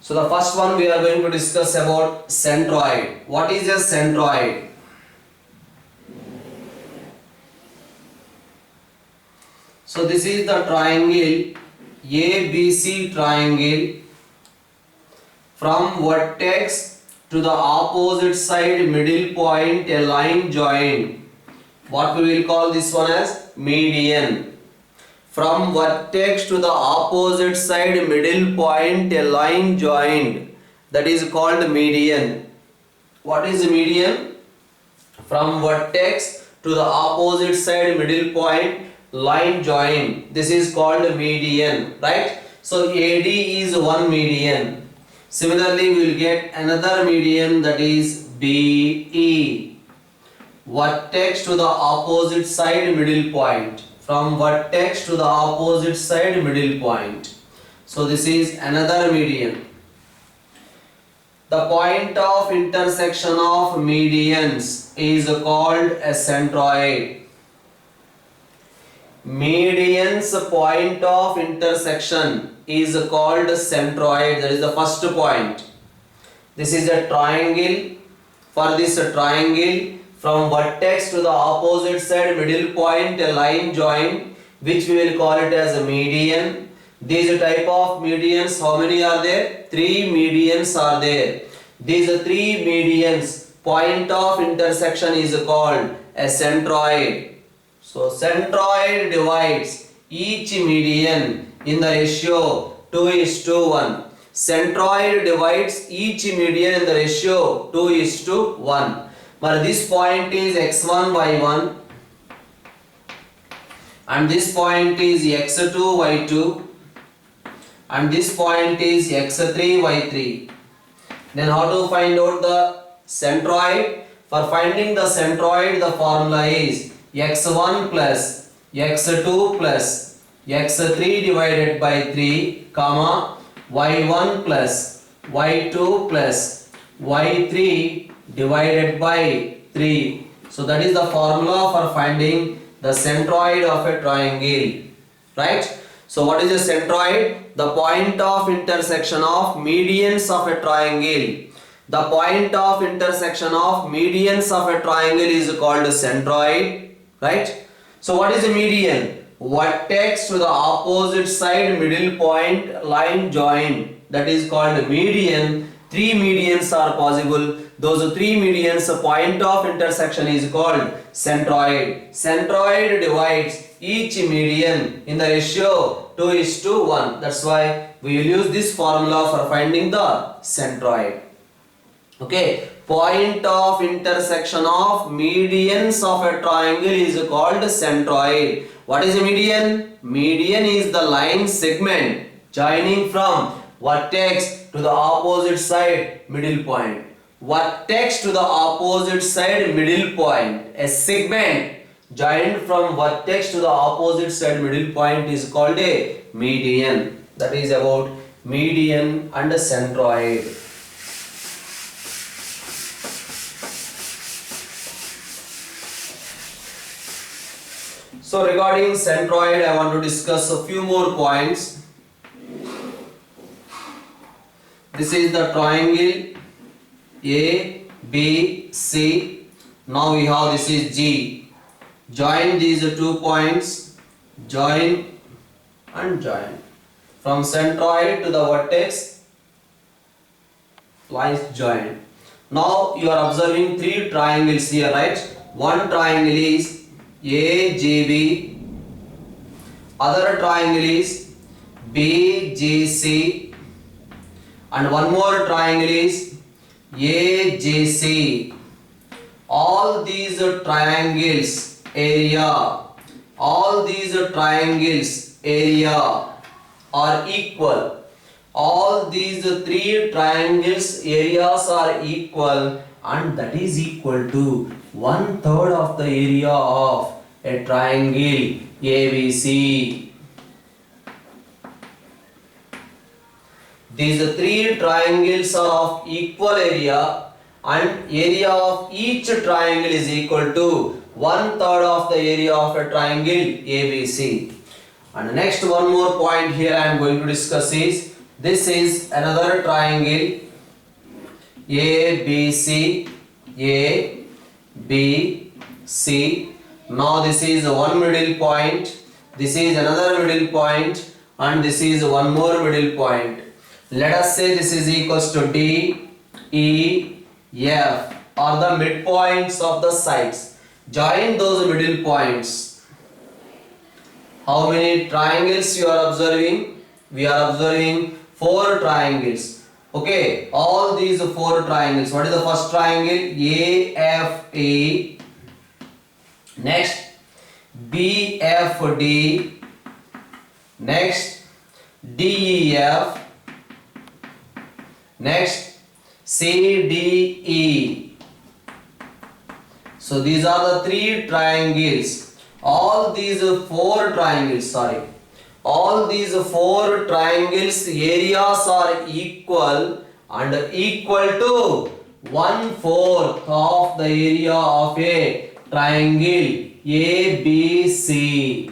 So the first one we are going to discuss about centroid. What is a centroid? So this is the triangle ABC triangle. From vertex to the opposite side middle point a line joined. What we will call this one as median. From vertex to the opposite side middle point a line joined. That is called median. What is median? From vertex to the opposite side middle point line joined. This is called median, right? So AD is one median. Similarly, we will get another median, that is BE. Vertex to the opposite side middle point. From vertex to the opposite side middle point. So this is another median. The point of intersection of medians is called a centroid. Median's point of intersection is called centroid. That is the first point. This is a triangle. For this triangle, from vertex to the opposite side middle point a line joined, which we will call it as a median. These type of medians, how many are there? 3 medians are there. These 3 medians point of intersection is called a centroid. So centroid divides each median in the ratio 2:1. Centroid divides each median in the ratio 2:1. But this point is x1, y1 and this point is x2, y2 and this point is x3, y3. Then how to find out the centroid? For finding the centroid, the formula is x1 plus x2 plus x3 divided by 3 comma y1 plus y2 plus y3 divided by 3. So that is the formula for finding the centroid of a triangle, right? So what is a centroid? The point of intersection of medians of a triangle. The point of intersection of medians of a triangle is called a centroid, right? So what is a median? Vertex to the opposite side middle point line joined. That is called a median. 3 medians are possible. Those 3 medians, point of intersection is called centroid. Centroid divides each median in the ratio 2:1. That's why we will use this formula for finding the centroid. Okay, point of intersection of medians of a triangle is called centroid. What is a median? Median is the line segment joining from vertex to the opposite side middle point. Vertex to the opposite side middle point. A segment joined from vertex to the opposite side middle point is called a median. That is about median and a centroid. So regarding centroid, I want to discuss a few more points. This is the triangle A, B, C. Now we have this is G. Join these 2 points. Join and join. From centroid to the vertex, lines join. Now you are observing 3 triangles here, right? One triangle is AGB, other triangle is BGC, and one more triangle is AGC. All these triangles area are equal. All these 3 triangles areas are equal, and that is equal to 1/3 of the area of a triangle ABC. These 3 triangles are of equal area, and area of each triangle is equal to 1/3 of the area of a triangle ABC. And next one more point here I am going to discuss is This is another triangle ABC, A, B, C. Now this is one middle point, this is another middle point, and this is one more middle point. Let us say this is equals to D, E, F are the midpoints of the sides. Join those middle points. How many triangles you are observing? We are observing 4 triangles. Okay, all these 4 triangles. What is the first triangle? AFE. Next, BFD. Next, DEF. Next, CDE. So these are the 3 triangles. All these 4 triangles, all these 4 triangles areas are equal and equal to 1/4 of the area of a triangle ABC.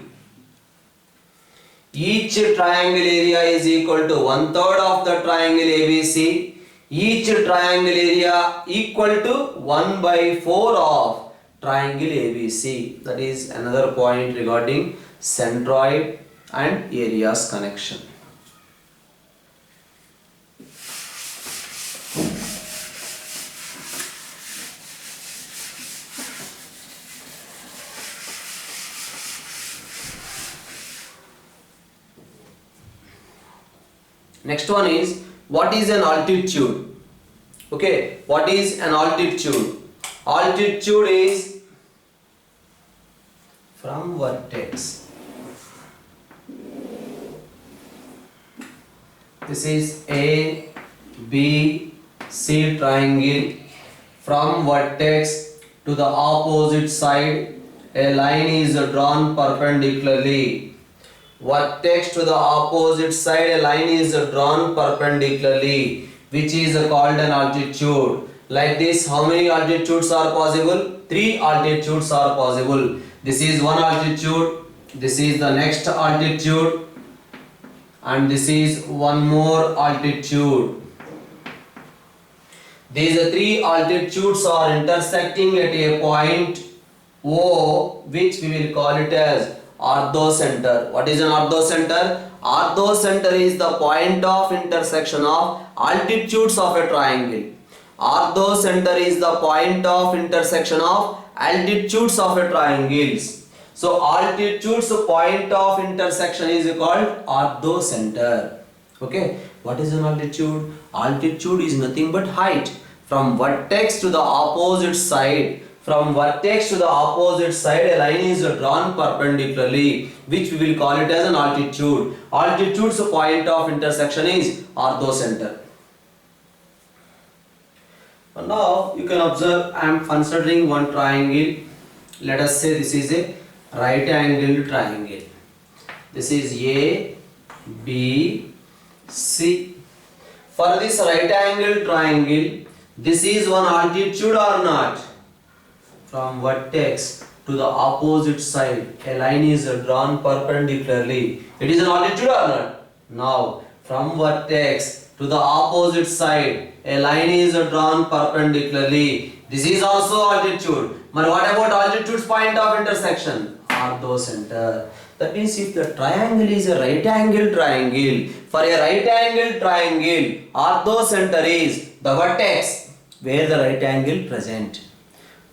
Each triangle area is equal to 1/3 of the triangle ABC. Each triangle area equal to 1/4 of triangle ABC. That is another point regarding centroid and areas connection. Next one is, what is an altitude? Okay, what is an altitude? Altitude is from vertex. This is A, B, C triangle. From vertex to the opposite side, a line is drawn perpendicularly. Vertex to the opposite side, a line is drawn perpendicularly, which is called an altitude. Like this, how many altitudes are possible? 3 altitudes are possible. This is one altitude, this is the next altitude, and this is one more altitude. These 3 altitudes are intersecting at a point O, which we will call it as orthocenter. What is an orthocenter? Orthocenter is the point of intersection of altitudes of a triangle. Orthocenter is the point of intersection of altitudes of a triangles. So altitudes point of intersection is called orthocenter. Okay, what is an altitude? Altitude is nothing but height from vertex to the opposite side. From vertex to the opposite side, a line is drawn perpendicularly, which we will call it as an altitude. Altitude's point of intersection is orthocenter. And now you can observe, I am considering one triangle. Let us say this is a right angled triangle. This is A, B, C. For this right angled triangle, this is one altitude or not? From vertex to the opposite side, a line is drawn perpendicularly. It is an altitude or not? Now, from vertex to the opposite side, a line is drawn perpendicularly. This is also altitude. But what about altitude's point of intersection? Orthocenter. That means if the triangle is a right angled triangle, for a right angled triangle, orthocenter is the vertex where the right angle present.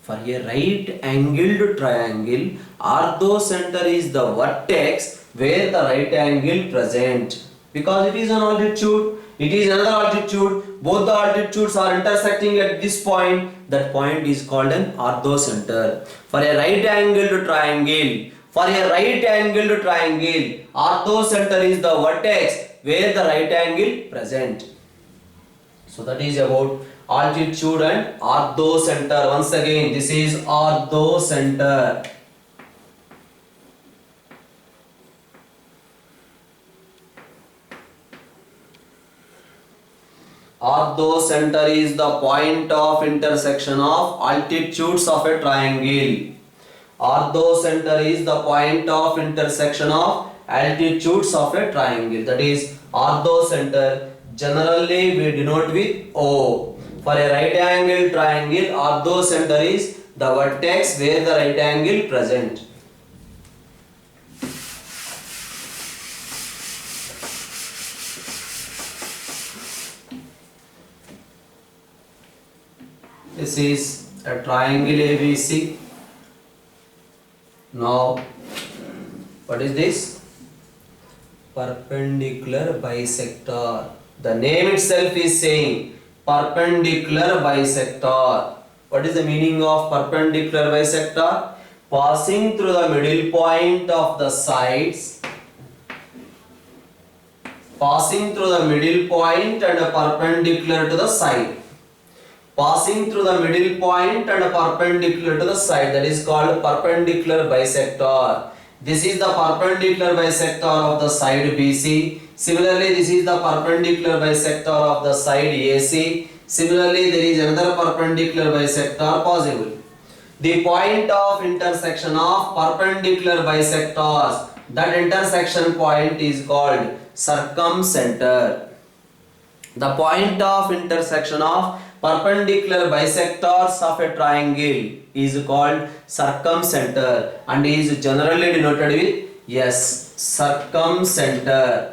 For a right angled triangle, orthocenter is the vertex where the right angle present. Because it is an altitude, it is another altitude, both the altitudes are intersecting at this point, that point is called an orthocenter. For a right angled triangle, orthocenter is the vertex where the right angle present. So that is about altitude and orthocenter. Once again, this is orthocenter. Orthocenter is the point of intersection of altitudes of a triangle. Orthocenter is the point of intersection of altitudes of a triangle. That is Orthocenter generally we denote with O. For a right angle triangle, orthocenter is the vertex where the right angle present. This is a triangle ABC. Now, what is this? Perpendicular bisector. The name itself is saying perpendicular bisector. What is the meaning of perpendicular bisector? Passing through the middle point of the sides. Passing through the middle point and perpendicular to the side. Passing through the middle point and perpendicular to the side, that is called perpendicular bisector. This is the perpendicular bisector of the side BC. Similarly, this is the perpendicular bisector of the side AC. Similarly, there is another perpendicular bisector possible. The point of intersection of perpendicular bisectors, that intersection point is called circumcenter. The point of intersection of perpendicular bisectors of a triangle is called circumcenter and is generally denoted with S, circumcenter.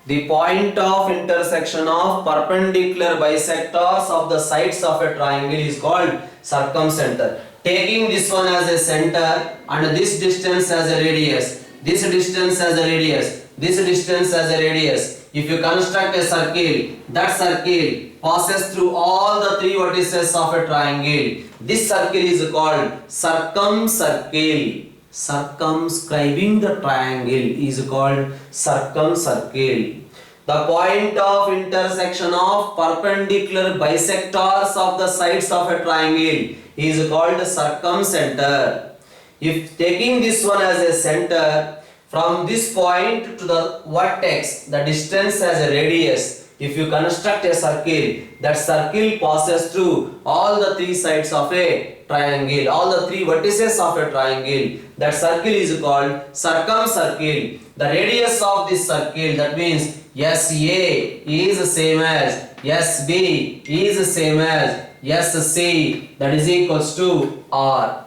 The point of intersection of perpendicular bisectors of the sides of a triangle is called circumcenter. Taking this one as a center and this distance as a radius, this distance as a radius, this distance as a radius. If you construct a circle, that circle passes through all the three vertices of a triangle. This circle is called circumcircle. Circumscribing the triangle is called circumcircle. The point of intersection of perpendicular bisectors of the sides of a triangle is called circumcenter. If taking this one as a center, from this point to the vertex, the distance as a radius. If you construct a circle, that circle passes through all the three sides of a triangle, all the three vertices of a triangle. That circle is called circumcircle. The radius of this circle, that means SA is the same as SB is the same as SC, that is equals to R.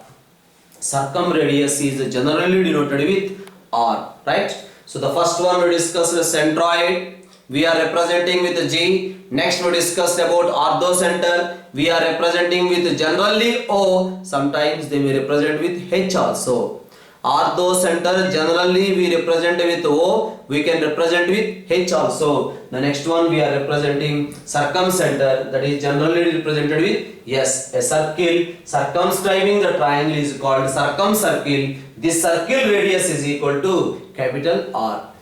Circumradius is generally denoted with R, right? So the first one we discussed the centroid, we are representing with G. Next we discussed about orthocenter, we are representing with generally O, sometimes they may represent with H also. Orthocenter generally we represent with O, we can represent with H also. The next one we are representing circumcenter, that is generally represented with S. A circle circumscribing the triangle is called circumcircle. This circle radius is equal to capital R.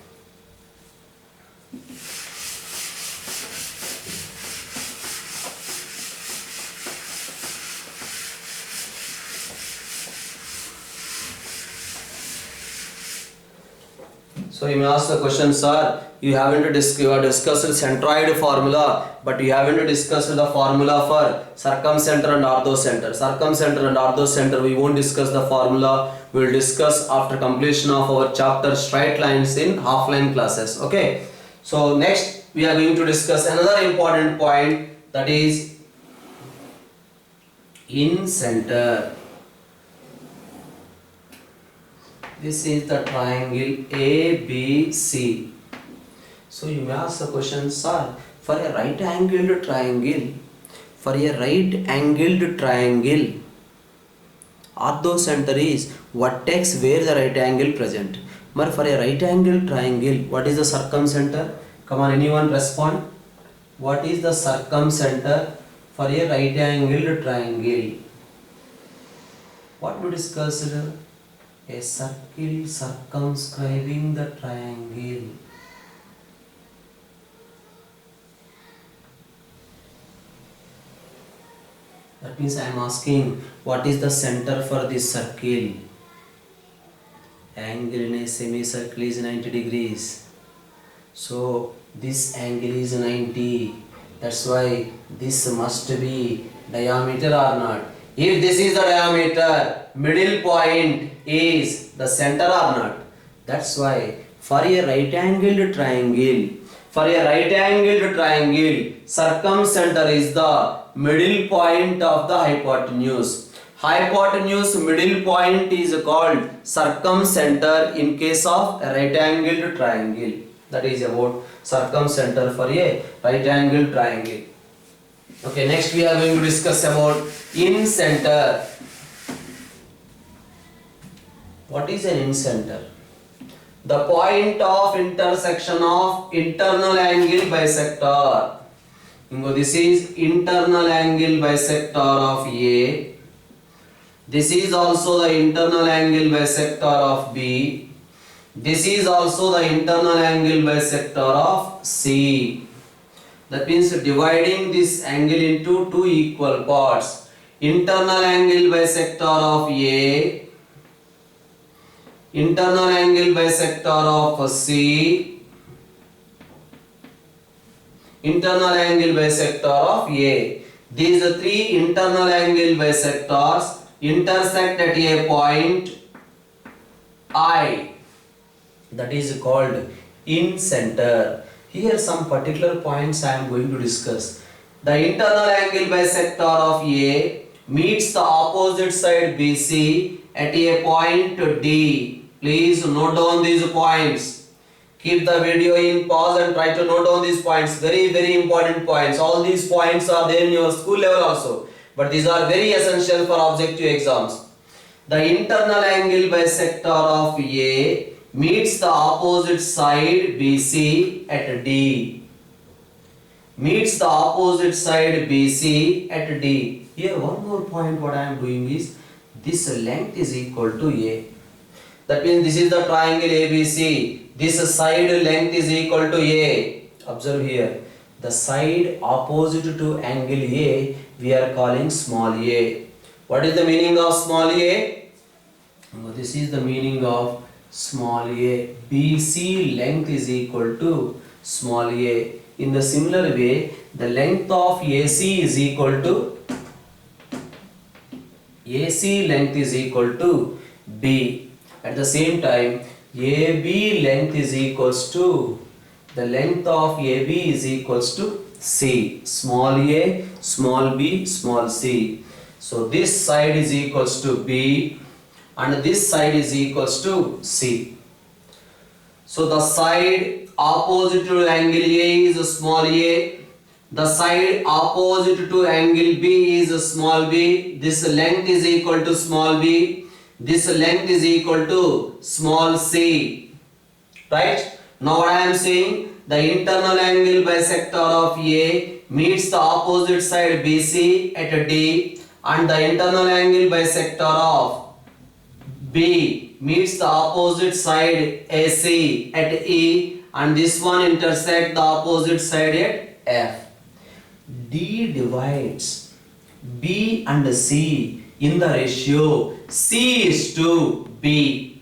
So you may ask the question, sir, you have discussed centroid formula, but you haven't discussed the formula for circumcenter and orthocenter. Circumcenter and orthocenter, we won't discuss the formula. We will discuss after completion of our chapter straight lines in half-line classes. Okay. So next we are going to discuss another important point, that is in center. This is the triangle ABC. So you may ask the question, sir, for a right angled triangle, orthocenter is vertex where the right angle present. But for a right angled triangle, what is the circumcenter? Come on, anyone respond. What is the circumcenter for a right angled triangle? What we discussed? A circle circumscribing the triangle. That means I am asking, what is the center for this circle? Angle in a semicircle is 90 degrees. So this angle is 90. That's why this must be diameter or not. If this is the diameter, middle point is the center or not? That's why for a right angled triangle, circumcenter is the middle point of the hypotenuse. Hypotenuse middle point is called circumcenter in case of a right angled triangle. That is about circumcenter for a right angled triangle. Okay, next we are going to discuss about incenter. What is an incenter? The point of intersection of internal angle bisector. This is internal angle bisector of A. This is also the internal angle bisector of B. This is also the internal angle bisector of C. That means dividing this angle into two equal parts. Internal angle bisector of A, internal angle bisector of C, internal angle bisector of A. These three internal angle bisectors intersect at a point I. That is called incenter. Here some particular points I am going to discuss. The internal angle bisector of A meets the opposite side BC at a point D. Please note down these points. Keep the video in pause and try to note down these points. Very, very important points. All these points are there in your school level also. But these are very essential for objective exams. The internal angle bisector of A meets the opposite side BC at D. Meets the opposite side BC at D. Here one more point what I am doing is this length is equal to A. That means this is the triangle ABC. This side length is equal to A. Observe here. The side opposite to angle A we are calling small a. What is the meaning of small a? This is the meaning of small a. BC length is equal to small a. In the similar way, the length of AC is equal to AC length is equal to B. At the same time, AB length is equals to the length of AB is equals to C. Small a, small b, small c. So this side is equals to B and this side is equals to C. So the side opposite to angle A is small a. The side opposite to angle B is small b. This length is equal to small b. This length is equal to small c. Right? Now what I am saying, the internal angle bisector of A meets the opposite side BC at D and the internal angle bisector of B meets the opposite side AC at E and this one intersect the opposite side at F. D divides B and C in the ratio C is to B.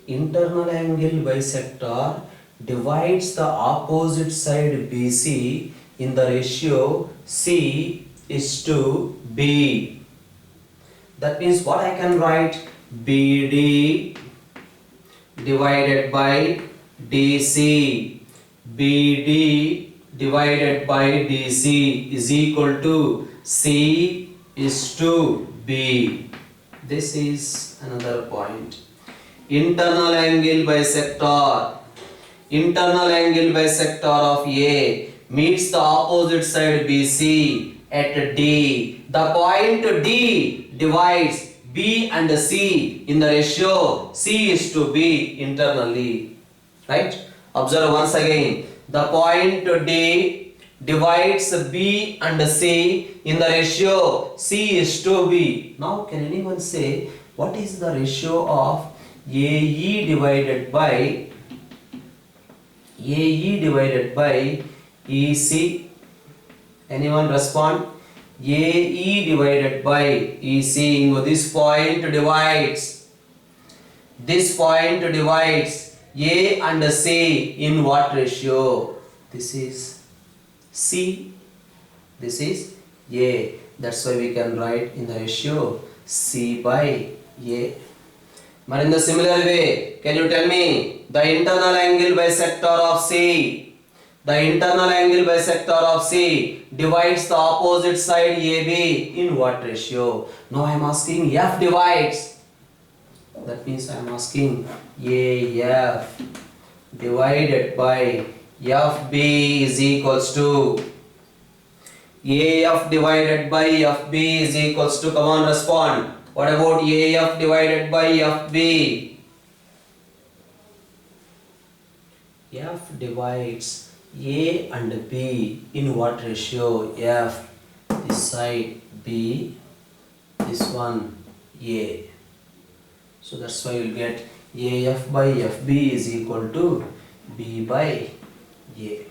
Internal angle bisector divides the opposite side BC in the ratio C is to B. That means what I can write? BD divided by DC. BD divided by DC is equal to C is to B. This is another point. Internal angle bisector of A meets the opposite side BC at D. The point D divides B and C in the ratio C is to B internally. Right? Observe once again. The point D divides B and C in the ratio C is to B. Now can anyone say what is the ratio of AE divided by EC? Anyone respond? AE divided by EC. This point divides A and C in what ratio? this is C, this is A. That's why we can write in the ratio C by A. But in the similar way, can you tell me the internal angle bisector of C? The internal angle bisector of C divides the opposite side AB in what ratio? Now I am asking F divides. That means I am asking AF divided by FB is equals to AF divided by FB is equals to, come on respond. What about AF divided by FB? F divides A and B in what ratio? F this side, B this one, A. So that's why you'll get AF by FB is equal to B by A.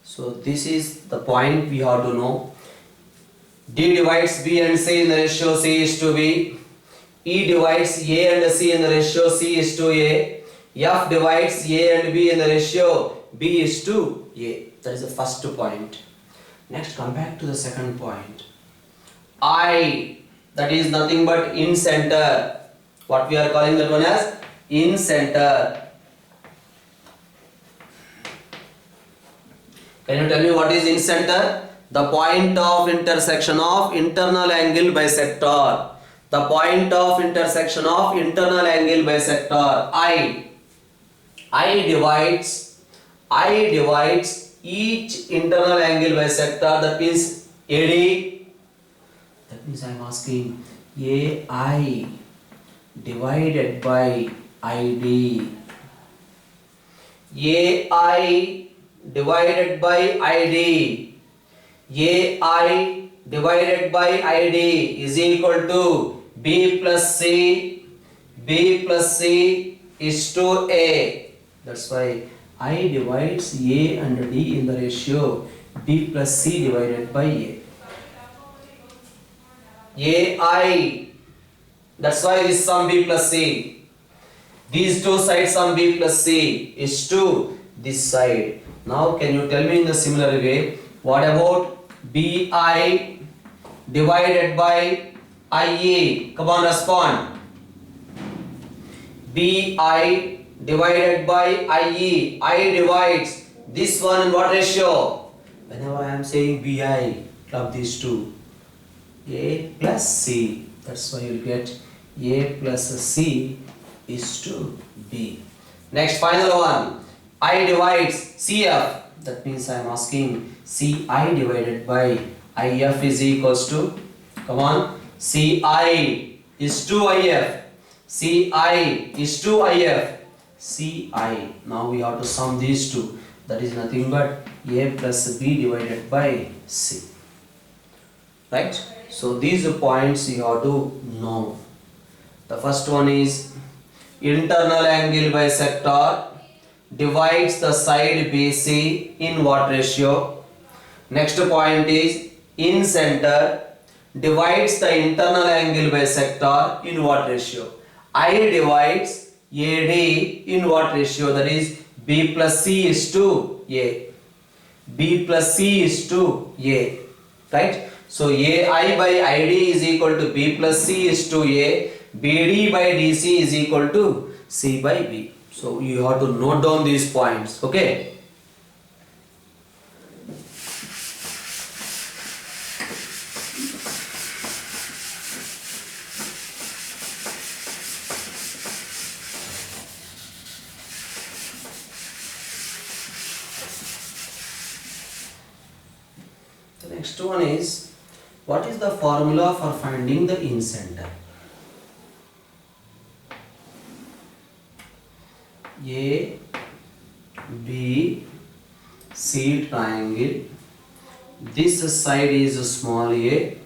So this is the point we have to know. D divides B and C in the ratio C is to B. E divides A and C in the ratio C is to A. F divides A and B in the ratio B is to A. That is the first point. Next, come back to the second point. I, that is nothing but in center. What we are calling that one as in center. Can you tell me what is in center? The point of intersection of internal angle bisector. The point of intersection of internal angle bisector. I divides each internal angle bisector. That means AD. That means I am asking AI divided by ID. AI divided by ID. AI divided by ID is equal to B plus C. B plus C is to A. That's why I divides A and D in the ratio B plus C divided by A. AI, that's why this sum B plus C. These two sides sum B plus C is to this side. Now can you tell me in the similar way, what about BI divided by IE? Come on, respond. BI divided by IE. I divides this one in what ratio? Whenever I am saying BI, club these two. A plus C. That's why you get A plus C is to B. Next, final one. I divides CF. That means I am asking CI divided by IF is equals to, come on, CI is to IF. CI is to IF. CI. Now we have to sum these two. That is nothing but A plus B divided by C. Right? So these are points you have to know. The first one is internal angle bisector divides the side BC in what ratio? Next point is in center divides the internal angle bisector in what ratio? I divides AD in what ratio? That is B plus C is to A. B plus C is to A. Right? So AI by ID is equal to B plus C is to A. BD by DC is equal to C by B. So you have to note down these points. Okay. The next one is, what is the formula for finding the in-center? A, B, C triangle. This side is small a,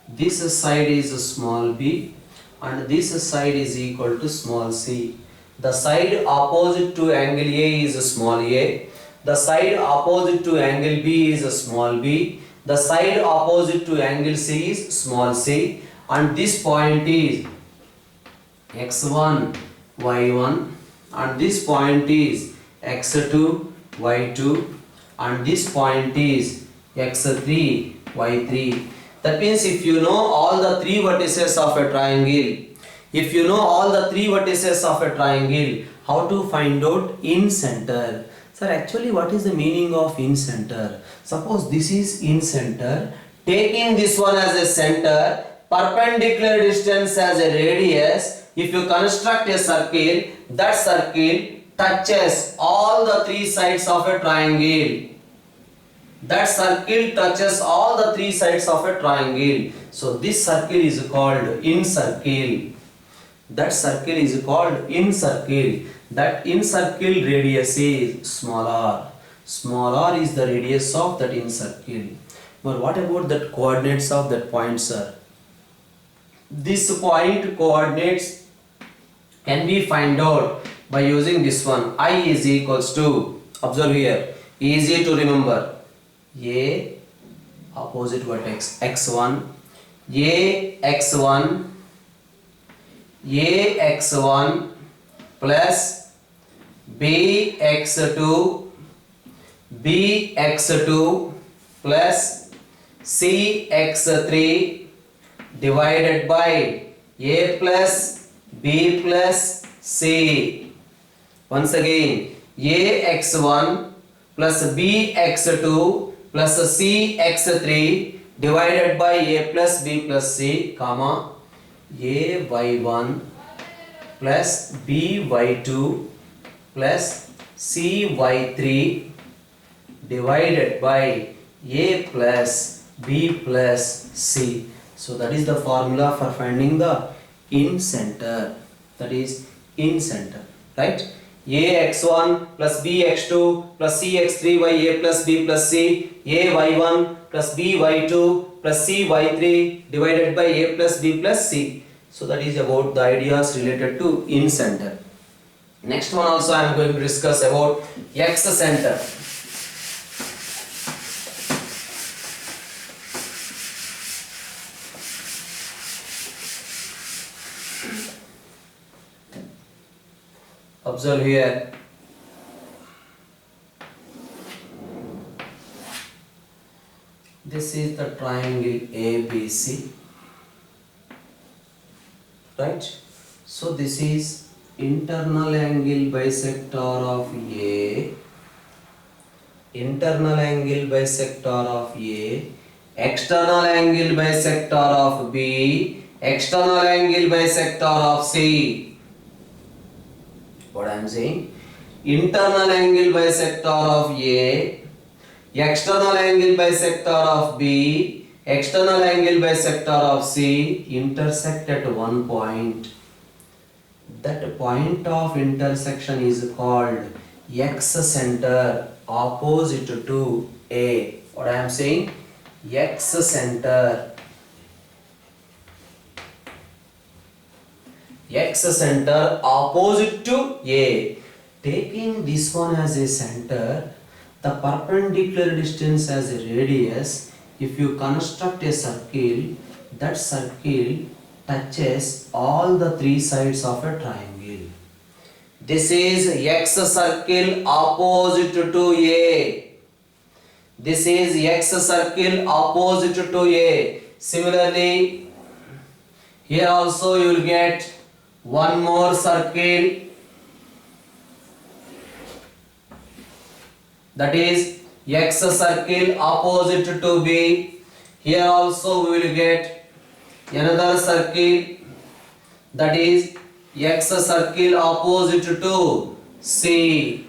this side is small b, and this side is equal to small c. The side opposite to angle A is small a, the side opposite to angle B is small b, the side opposite to angle C is small c, and this point is x1, y1, and this point is x2, y2, and this point is x3, y3. That means if you know all the three vertices of a triangle, how to find out in center? Sir, actually what is the meaning of in center? Suppose this is in center, taking this one as a center, perpendicular distance as a radius, if you construct a circle, that circle touches all the three sides of a triangle. That circle touches all the three sides of a triangle. So this circle is called in circle. That circle is called in circle. That in circle radius is small r. Small r is the radius of that in circle. But what about the coordinates of that point, sir? This point coordinates can be find out by using this one. I is equals to, observe here, easy to remember, a opposite vertex x1, ax1 plus bx2 plus cx3 divided by a plus b plus c. Once again, ax1 plus bx2 plus cx3 divided by a plus b plus c, comma, ay1 plus by2 plus cy3 divided by a plus b plus c. So that is the formula for finding the in center. That is in center, right? ax1 plus bx2 plus cx3 by a plus b plus c, ay1 plus by2 plus cy3 divided by a plus b plus c. So that is about the ideas related to in center. Next one also I am going to discuss about x center. Observe here, this is the triangle ABC, right? So this is internal angle bisector of A, external angle bisector of B, external angle bisector of C. What I am saying? Internal angle bisector of A, external angle bisector of B, external angle bisector of C intersect at one point. That point of intersection is called x center opposite to A. What I am saying? X center opposite to A. Taking this one as a center, the perpendicular distance as a radius, if you construct a circle, that circle touches all the three sides of a triangle. This is x circle opposite to A. This is x circle opposite to A. Similarly, here also you will get one more circle, that is x circle opposite to B. Here also we will get another circle, that is x circle opposite to C.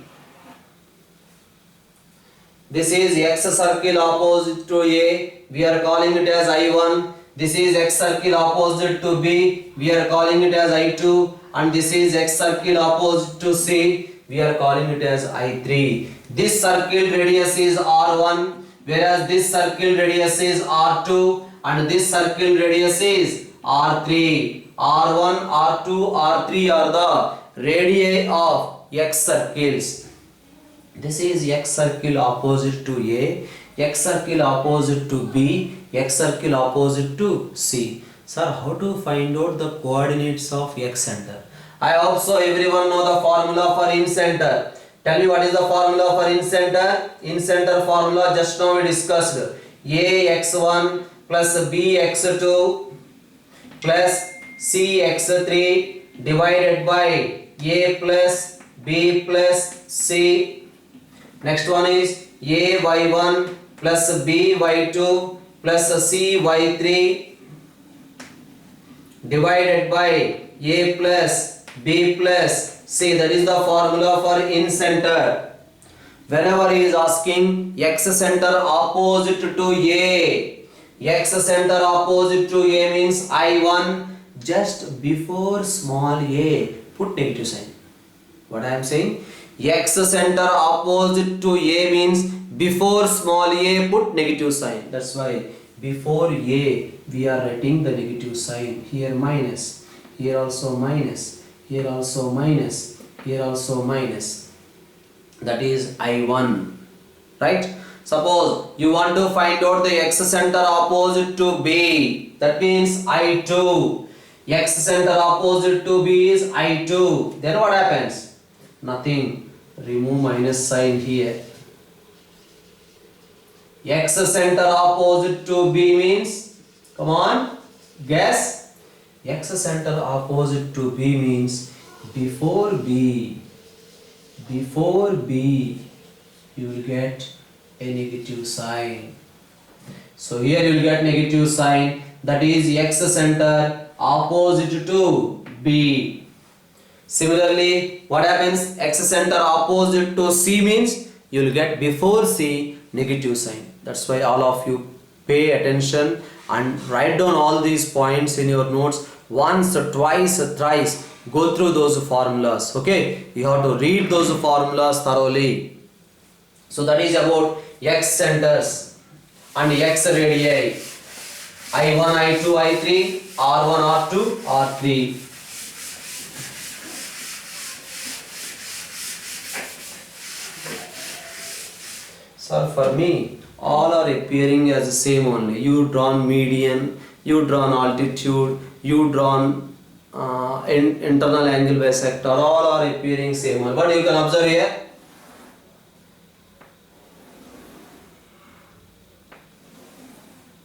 This is x circle opposite to A, we are calling it as I1. This is x circle opposite to B, we are calling it as I2, and this is x circle opposite to C, we are calling it as I3. This circle radius is R1, whereas this circle radius is R2, and this circle radius is R3. R1, R2, R3 are the radii of x circles. This is x circle opposite to A, x circle opposite to B, x circle opposite to C. Sir, how to find out the coordinates of x center? I hope so everyone know the formula for in center. Tell me what is the formula for in center? In center formula just now we discussed. Ax1 plus bx2 plus cx3 divided by a plus b plus c. Next one is ay1 plus by2 plus cy3 divided by a plus b plus c. That is the formula for in center. Whenever he is asking x center opposite to a, x center opposite to a means I1, just before small a put negative sign. What I am saying? X center opposite to a means before small a put negative sign. That's why before a we are writing the negative sign. Here minus, here also minus, here also minus, here also minus. That is I1, right? Suppose you want to find out the x center opposite to b, that means I2. X center opposite to b is I2. Then what happens? Nothing. Remove minus sign here. X center opposite to b means, come on, guess. X center opposite to b means before b you will get a negative sign. So here you will get negative sign, that is x center opposite to b. Similarly, what happens? X center opposite to c means you will get before c negative sign. That's why all of you pay attention and write down all these points in your notes once, twice, thrice. Go through those formulas. Okay, you have to read those formulas thoroughly. So that is about x centers and x radii. I1, I2, I3, R1, R2, R3. Sir, for me, all are appearing as the same only. You drawn median, you drawn altitude, you drawn internal angle bisector, all are appearing same only. But you can observe here.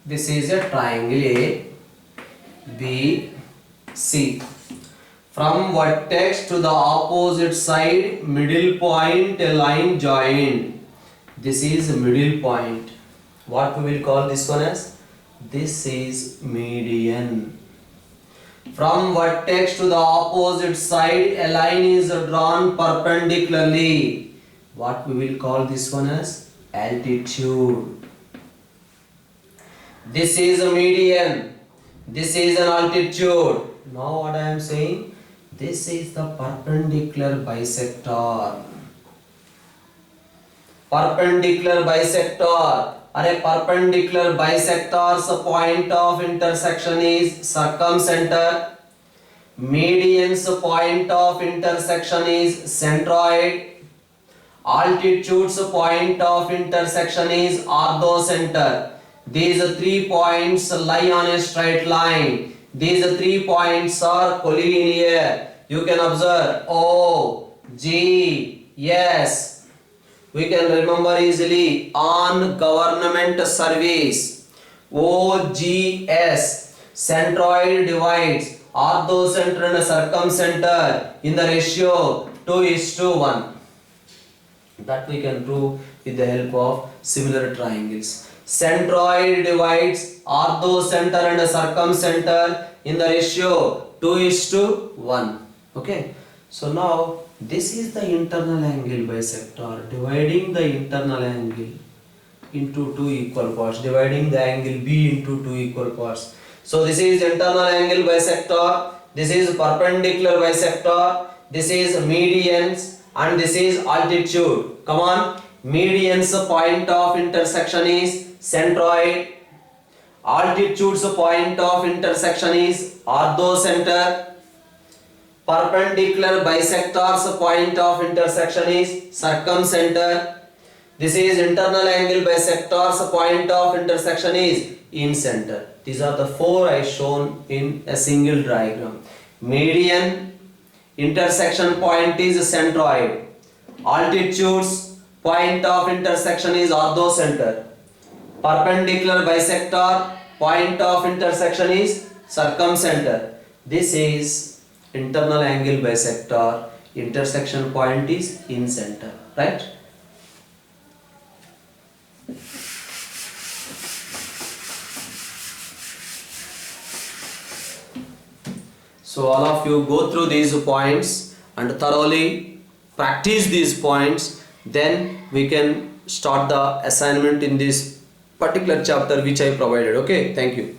This is a triangle A, B, C. From vertex to the opposite side, middle point, a line joined. This is middle point. What we will call this one as? This is median. From vertex to the opposite side, a line is drawn perpendicularly. What we will call this one as? Altitude. This is a median. This is an altitude. Now what I am saying? This is the perpendicular bisector. Perpendicular bisector. A perpendicular bisector's point of intersection is circumcenter. Median's point of intersection is centroid. Altitude's point of intersection is orthocenter. These 3 points lie on a straight line. These 3 points are collinear. You can observe O, G, S. We can remember easily on government service. OGS, centroid divides orthocenter and circumcenter in the ratio 2:1. That we can prove with the help of similar triangles. Centroid divides orthocenter and circumcenter in the ratio 2:1. Okay. So now this is the internal angle bisector, dividing the internal angle into 2 equal parts, dividing the angle B into 2 equal parts. So this is internal angle bisector, this is perpendicular bisector, this is medians, and this is altitude. Come on, median's point of intersection is centroid, altitude's point of intersection is orthocenter, perpendicular bisector's point of intersection is circumcenter. This is internal angle bisector's point of intersection is incenter. These are the 4 I shown in a single diagram. Median intersection point is centroid. Altitudes, point of intersection is orthocenter. Perpendicular bisector, point of intersection is circumcenter. This is internal angle bisector, intersection point is in center, right? So all of you go through these points and thoroughly practice these points, then we can start the assignment in this particular chapter which I provided. Okay, thank you.